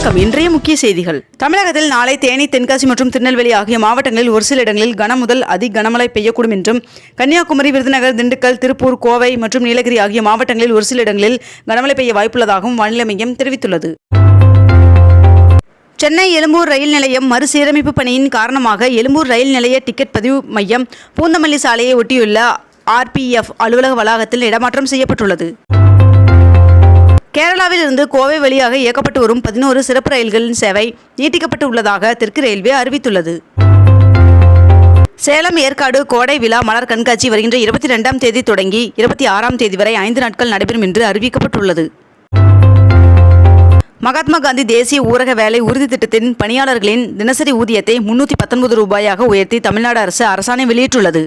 வணக்கம். இன்றைய முக்கிய செய்திகள். தமிழகத்தில் நாளை தேனி, தென்காசி மற்றும் திருநெல்வேலி ஆகிய மாவட்டங்களில் ஒரு சில இடங்களில் கன முதல் அதி கனமழை பெய்யக்கூடும் என்றும், கன்னியாகுமரி, விருதுநகர், திண்டுக்கல், திருப்பூர், கோவை மற்றும் நீலகிரி ஆகிய மாவட்டங்களில் ஒரு சில இடங்களில் கனமழை பெய்ய வாய்ப்புள்ளதாகவும் வானிலை மையம் தெரிவித்துள்ளது. சென்னை எழும்பூர் ரயில் நிலையம் மறுசீரமைப்பு பணியின் காரணமாக எழும்பூர் ரயில் நிலைய டிக்கெட் பதிவு மையம் பூந்தமல்லி சாலையை ஒட்டியுள்ள RPF அலுவலக வளாகத்தில் இடமாற்றம் செய்யப்பட்டுள்ளது. கேரளாவில் இருந்து கோவை வழியாக இயக்கப்பட்டு வரும் 11 சிறப்பு ரயில்களின் சேவை நீட்டிக்கப்பட்டு உள்ளதாக தெற்கு ரயில்வே அறிவித்துள்ளது. சேலம் ஏற்காடு கோடை விழா மலர் கண்காட்சி வருகின்ற 22ஆம் தேதி தொடங்கி 26ஆம் தேதி வரை 5 நாட்கள் நடைபெறும் என்று அறிவிக்கப்பட்டுள்ளது. மகாத்மா காந்தி தேசிய ஊரக வேலை உறுதி திட்டத்தின் பணியாளர்களின் தினசரி ஊதியத்தை 319 ரூபாயாக உயர்த்தி தமிழ்நாடு அரசு அரசாணை வெளியிட்டுள்ளது.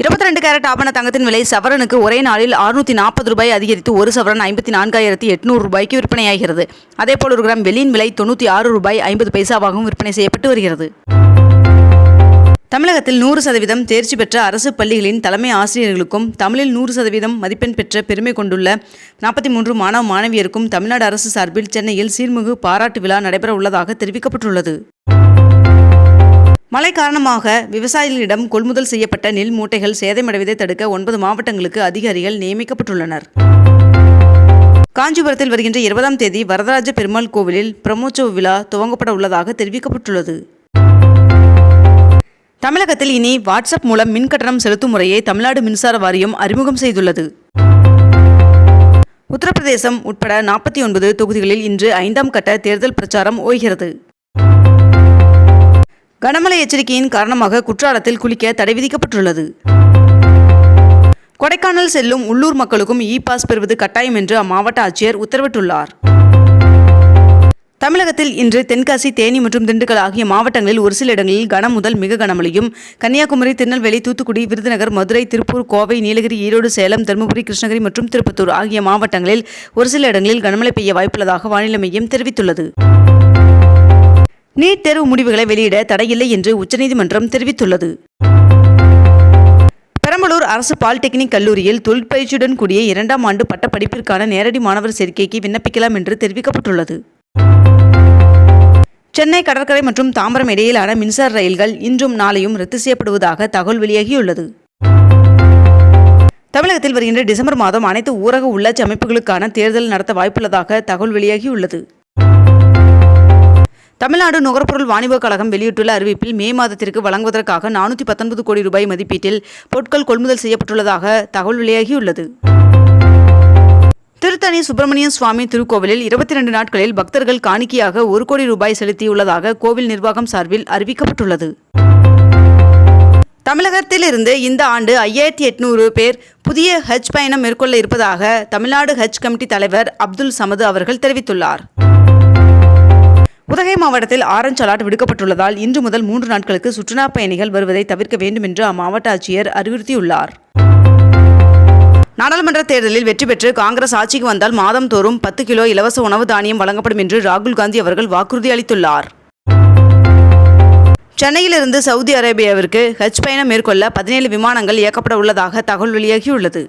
22 கேரட் ஆபண தங்கத்தின் விலை சவரனுக்கு ஒரே நாளில் 640 ரூபாய் அதிகரித்து ஒரு சவரன் 54,800 ரூபாய்க்கு விற்பனையாகிறது. அதேபோல் ஒரு கிராம் வெள்ளியின் விலை 96 ரூபாய் 50 பைசாவாகவும் விற்பனை செய்யப்பட்டு வருகிறது. தமிழகத்தில் 100% தேர்ச்சி பெற்ற அரசு பள்ளிகளின் தலைமை ஆசிரியர்களுக்கும் தமிழில் 100% மதிப்பெண் பெற்ற பெருமை கொண்டுள்ள 43 மாணவ மாணவியருக்கும் தமிழ்நாடு அரசு சார்பில் சென்னையில் சீர்மிகு பாராட்டு விழா நடைபெற உள்ளதாக தெரிவிக்கப்பட்டுள்ளது. மழை காரணமாக விவசாயிகளிடம் கொள்முதல் செய்யப்பட்ட நெல் மூட்டைகள் சேதமடைவதை தடுக்க 9 மாவட்டங்களுக்கு அதிகாரிகள் நியமிக்கப்பட்டுள்ளனர். காஞ்சிபுரத்தில் வருகின்ற 20ஆம் தேதி வரதராஜ பெருமாள் கோவிலில் பிரம்மோற்சவ விழா துவங்கப்பட உள்ளதாக தெரிவிக்கப்பட்டுள்ளது. தமிழகத்தில் இனி வாட்ஸ்அப் மூலம் மின்கட்டணம் செலுத்தும் முறையை தமிழ்நாடு மின்சார வாரியம் அறிமுகம் செய்துள்ளது. உத்தரப்பிரதேசம் உட்பட 49 தொகுதிகளில் இன்று 5ஆம் கட்ட தேர்தல் பிரச்சாரம் ஓய்கிறது. கனமழை எச்சரிக்கையின் காரணமாக குற்றாலத்தில் குளிக்க தடை விதிக்கப்பட்டுள்ளது. கொடைக்கானல் செல்லும் உள்ளூர் மக்களுக்கும் பாஸ் பெறுவது கட்டாயம் என்று அம்மாவட்ட ஆட்சியர் உத்தரவிட்டுள்ளார். தமிழகத்தில் இன்று தென்காசி, தேனி மற்றும் திண்டுக்கல் ஆகிய மாவட்டங்களில் ஒரு சில இடங்களில் கன முதல் மிக கனமழையும், கன்னியாகுமரி, திருநெல்வேலி, தூத்துக்குடி, விருதுநகர், மதுரை, திருப்பூர், கோவை, நீலகிரி, ஈரோடு, சேலம், தருமபுரி, கிருஷ்ணகிரி மற்றும் திருப்பத்தூர் ஆகிய மாவட்டங்களில் ஒரு சில இடங்களில் கனமழை பெய்ய வாய்ப்புள்ளதாக வானிலை மையம் தெரிவித்துள்ளது. நீட் தேர்வு முடிவுகளை வெளியிட தடையில்லை என்று உச்சநீதிமன்றம் தெரிவித்துள்ளது. பெரம்பலூர் அரசு பாலிடெக்னிக் கல்லூரியில் தொழிற்பயிற்சியுடன் கூடிய 2ஆம் ஆண்டு பட்ட படிப்பிற்கான நேரடி மாணவர் சேர்க்கைக்கு விண்ணப்பிக்கலாம் என்று தெரிவிக்கப்பட்டுள்ளது. சென்னை கடற்கரை மற்றும் தாம்பரம் இடையிலான மின்சார ரயில்கள் இன்றும் நாளையும் ரத்து செய்யப்படுவதாக தகவல் வெளியாகியுள்ளது. தமிழகத்தில் வருகின்ற டிசம்பர் மாதம் அனைத்து ஊரக உள்ளாட்சி அமைப்புகளுக்கான தேர்தல் நடத்த வாய்ப்புள்ளதாக தகவல் வெளியாகியுள்ளது. தமிழ்நாடு நுகர்பொருள் வாணிபக் கழகம் வெளியிட்டுள்ள அறிவிப்பில் மே மாதத்திற்கு வழங்குவதற்காக 419 கோடி ரூபாய் மதிப்பீட்டில் பொருட்கள் கொள்முதல் செய்யப்பட்டுள்ளதாக தகவல் வெளியாகியுள்ளது. திருத்தணி சுப்பிரமணிய சுவாமி திருக்கோவிலில் 22 நாட்களில் பக்தர்கள் காணிக்கையாக 1 கோடி ரூபாய் செலுத்தியுள்ளதாக கோவில் நிர்வாகம் சார்பில் அறிவிக்கப்பட்டுள்ளது. தமிழகத்தில் இருந்து இந்த ஆண்டு 5800 பேர் புதிய ஹஜ் பயணம் மேற்கொள்ள இருப்பதாக தமிழ்நாடு ஹஜ் கமிட்டி தலைவர் அப்துல் சமது அவர்கள் தெரிவித்துள்ளார். உதகை மாவட்டத்தில் ஆரஞ்ச் அலர்ட் விடுக்கப்பட்டுள்ளதால் இன்று முதல் 3 நாட்களுக்கு சுற்றுலா பயணிகள் வருவதை தவிர்க்க வேண்டும் என்று அம்மாவட்ட ஆட்சியர் அறிவுறுத்தியுள்ளார். நாடாளுமன்ற தேர்தலில் வெற்றி பெற்று காங்கிரஸ் ஆட்சிக்கு வந்தால் மாதம் தோறும் 10 கிலோ இலவச உணவு தானியம் வழங்கப்படும் என்று ராகுல் காந்தி அவர்கள் வாக்குறுதி அளித்துள்ளார். சென்னையிலிருந்து சவுதி அரேபியாவிற்கு ஹஜ் பயணம் மேற்கொள்ள 17 விமானங்கள் இயக்கப்பட உள்ளதாக தகவல் வெளியாகியுள்ளது.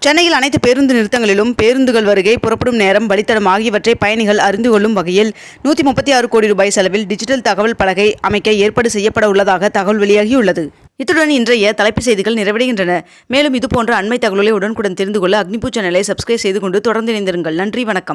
சென்னையில் அனைத்து பேருந்து நிறுத்தங்களிலும் பேருந்துகள் வருகை, புறப்படும் நேரம், வழித்தடம் ஆகியவற்றை பயணிகள் அறிந்து கொள்ளும் வகையில் 136 கோடி ரூபாய் செலவில் டிஜிட்டல் தகவல் பலகை அமைக்க ஏற்பாடு செய்யப்பட உள்ளதாக தகவல் வெளியாகியுள்ளது. இத்துடன் இன்றைய தலைப்புச் செய்திகள் நிறைவடைகின்றன. மேலும் இதுபோன்ற அண்மை தகவல்களை உடனுக்குடன் தெரிந்து கொள்ள அக்னிபூ சேனலை சப்ஸ்கிரைப் செய்து கொண்டு தொடர்ந்து இணைந்திருங்கள். நன்றி, வணக்கம்.